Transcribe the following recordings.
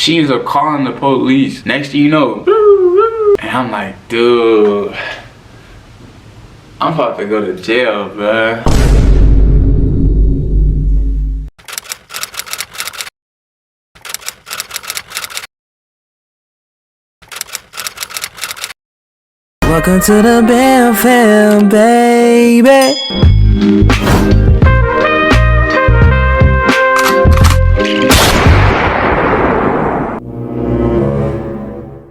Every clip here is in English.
She ends up calling the police. Next thing you know, and I'm like, dude, I'm about to go to jail, bruh. Welcome to the Bam Fam, baby.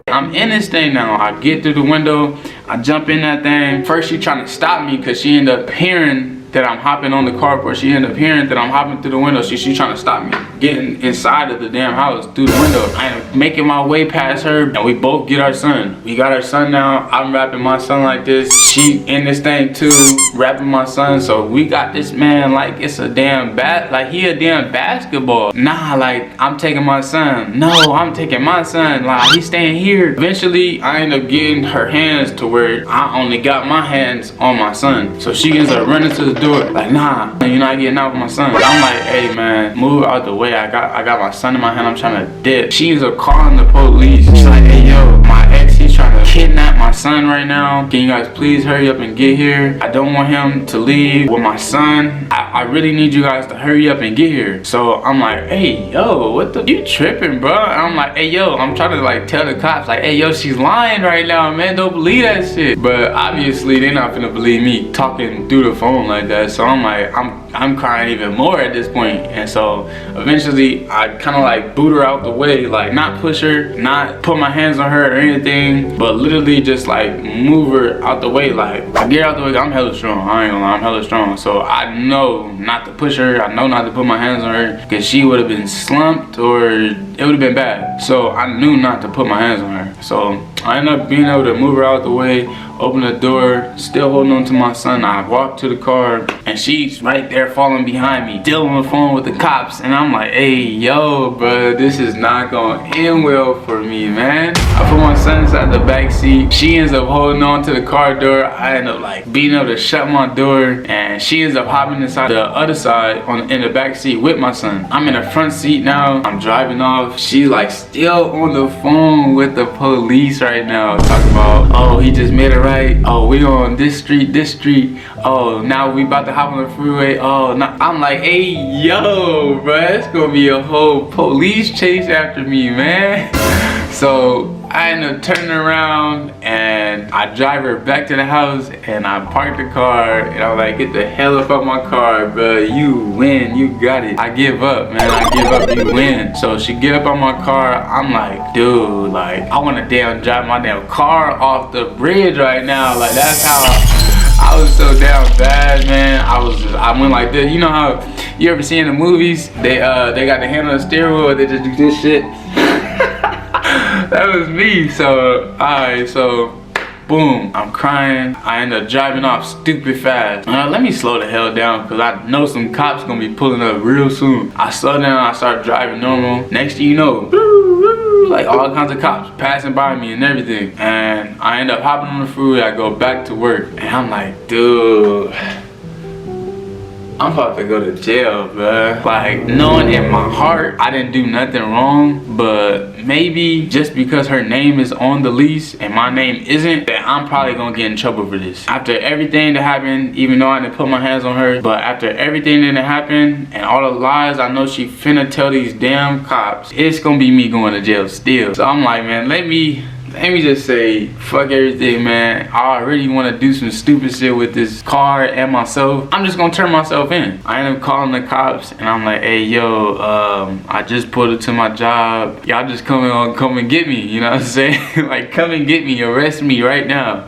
I'm in this thing now. I get through the window, I jump in that thing. First she trying to stop me because she ended up hearing that I'm hopping on the carport. She ended up hearing that I'm hopping through the window. She trying to stop me getting inside of the damn house through the window. I am making my way past her and we both get our son. We got our son now. I'm wrapping my son like this. She in this thing too, wrapping my son. So we got this man like it's a damn like he a damn basketball. Nah, like I'm taking my son. No, I'm taking my son. Like he's staying here. Eventually, I end up getting her hands to where I only got my hands on my son. So she ends up running to the door. Like, nah, you're not getting out with my son. I'm like, hey man, move out the way. I got my son in my hand. I'm trying to dip. She ends up calling the police. She's like, hey yo, my ex, he's trying to kidnap my son right now. Can you guys please hurry up and get here? I don't want him to leave with my son. I really need you guys to hurry up and get here. So I'm like, hey yo, what the, you tripping, bro? And I'm like, hey yo, I'm trying to like tell the cops like, hey yo, she's lying right now, man. Don't believe that shit. But obviously they're not gonna believe me talking through the phone like that. So I'm like, I'm crying even more at this point. And so eventually I kind of like boot her out the way, like not push her, not put my hands on her or anything, but literally just like move her out the way. Like I get out the way. I'm hella strong. I ain't gonna lie, I'm hella strong. So I know not to push her. I know not to put my hands on her because she would have been slumped or it would have been bad. So I knew not to put my hands on her. So I ended up being able to move her out the way, open the door, still holding on to my son. I walked to the car and she's right there following behind me, still on the phone with the cops. And I'm like, hey, yo, bro, this is not gonna end well for me, man. I put my son inside the back seat. She ends up holding on to the car door. I end up like being able to shut my door and she ends up hopping inside the other side in the back seat with my son. I'm in the front seat now. I'm driving off. She's like still on the phone with the police right now, talking about, oh, he just made it right. Oh, we on this street, this street. Oh, now we about to hop on the freeway. Oh, nah. I'm like, hey, yo, bro, it's gonna be a whole police chase after me, man. So I end up turning around and I drive her back to the house and I park the car and I'm like, get the hell up out my car, bro. You win, you got it. I give up, man. I give up, you win. So she get up on my car. I'm like, dude, like I want to damn drive my damn car off the bridge right now. Like that's how I was so damn bad, man. I went like this. You know how you ever see in the movies they got the hand on the steering wheel, they just do this shit. That was me. So alright, so boom, I'm crying. I end up driving off stupid fast. Let me slow the hell down because I know some cops gonna be pulling up real soon. I slow down, I start driving normal. Next thing you know, like all kinds of cops passing by me and everything. And I end up hopping on the freeway. I go back to work and I'm like, dude, I'm about to go to jail, bruh. Like, knowing in my heart I didn't do nothing wrong, but maybe just because her name is on the lease and my name isn't, that I'm probably gonna get in trouble for this. After everything that happened, even though I didn't put my hands on her, but after everything that happened and all the lies I know she finna tell these damn cops, it's gonna be me going to jail still. So I'm like, man, let me just say, fuck everything, man. I already want to do some stupid shit with this car and myself. I'm just gonna turn myself in. I end up calling the cops and I'm like, hey, yo, I just pulled it to my job. Y'all just come and get me, you know what I'm saying? Like, come and get me, arrest me right now.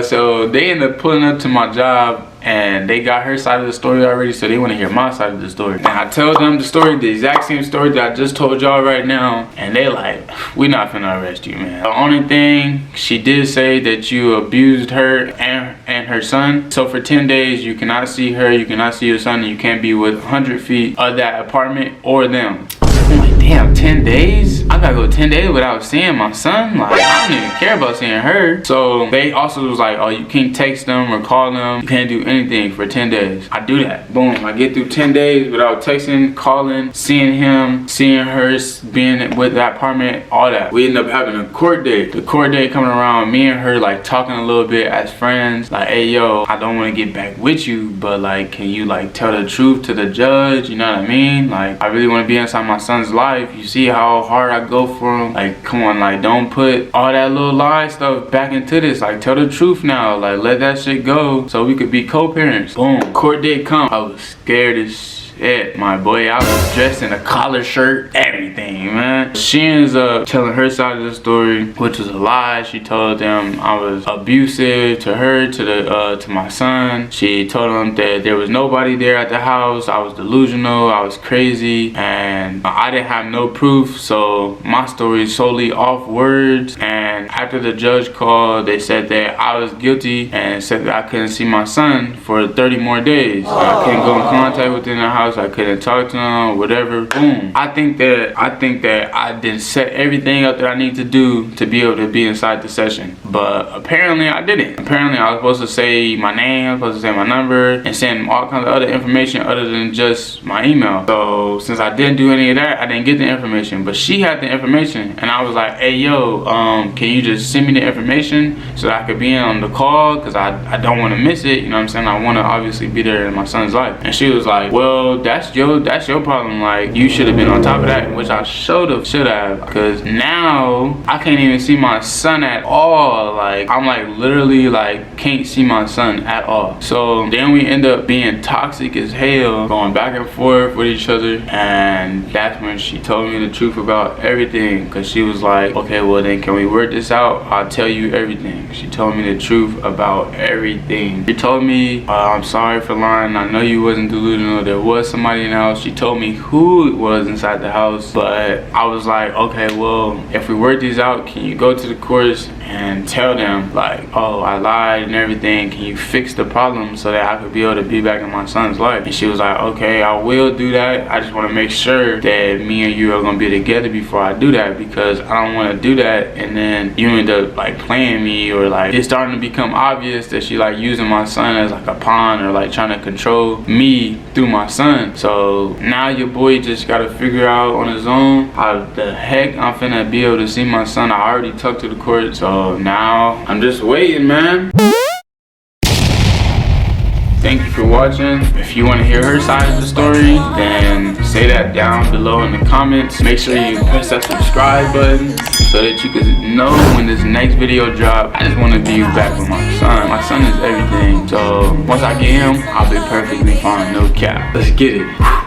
So they end up pulling up to my job and they got her side of the story already, so they want to hear my side of the story. And I tell them the story, the exact same story that I just told y'all right now, and they like, we're not finna arrest you, man. The only thing, she did say that you abused her and her son. So for 10 days, you cannot see her, you cannot see your son, and you can't be within 100 feet of that apartment or them. I'm like, damn, 10 days? I gotta go 10 days without seeing my son. Like, I don't even care about seeing her. So they also was like, oh, you can't text them or call them. You can't do anything for 10 days. I do that. Boom. I get through 10 days without texting, calling, seeing him, seeing her, being with that apartment, all that. We end up having a court date. The court date coming around, me and her like talking a little bit as friends. Like, hey, yo, I don't want to get back with you, but like, can you like tell the truth to the judge? You know what I mean? Like, I really want to be inside my son's life. You see how hard I go for him? Like, come on, like, don't put all that little lie stuff back into this. Like, tell the truth now. Like, let that shit go so we could be co-parents. Boom. Court date come. I was scared as shit, my boy. I was dressed in a collar shirt, everything, man. She ends up telling her side of the story, which was a lie. She told them I was abusive to her, to my son. She told them that there was nobody there at the house. I was delusional, I was crazy, and I didn't have no proof. So my story is solely off words. And after the judge called, they said that I was guilty and said that I couldn't see my son for 30 more days. I couldn't go in contact with him in the house. I couldn't talk to him, whatever. Boom. I think that I did set everything up that I need to do to be able to be inside the session. But apparently I didn't. Apparently I was supposed to say my name, I was supposed to say my number, and send all kinds of other information other than just my email. So since I didn't do any of that, I didn't get the information. But she had the information, and I was like, hey, yo, can you just send me the information so that I could be on the call? Because I don't want to miss it. You know what I'm saying? I want to obviously be there in my son's life. And she was like, well, that's your problem. Like, you should have been on top of that, which I should have, because now I can't even see my son at all. Like, I'm like literally like can't see my son at all. So then we end up being toxic as hell, going back and forth with each other. And that's when she told me the truth about everything, because she was like, okay, well then can we work this out? I'll tell you everything. She told me the truth about everything. She told me, I'm sorry for lying, I know you wasn't delusional, there was somebody in the house. She told me who it was inside the house, but I was like, okay, well, if we work these out, can you go to the courts and tell them like, oh, I lied and everything, can you fix the problem so that I could be able to be back in my son's life? And she was like, okay, I will do that. I just want to make sure that me and you are gonna be together before I do that, because I don't want to do that and then you end up like playing me, or like it's starting to become obvious that she like using my son as like a pawn, or like trying to control me through my son. So now your boy just gotta figure out on his own how the heck I'm finna be able to see my son. I already talked to the court, so now I'm just waiting, man. Thank you for watching. If you want to hear her side of the story, then say that down below in the comments. Make sure you press that subscribe button so that you can know when this next video drop. I just want to be back with my son. My son is everything. So once I get him, I'll be perfectly fine, no cap. Let's get it.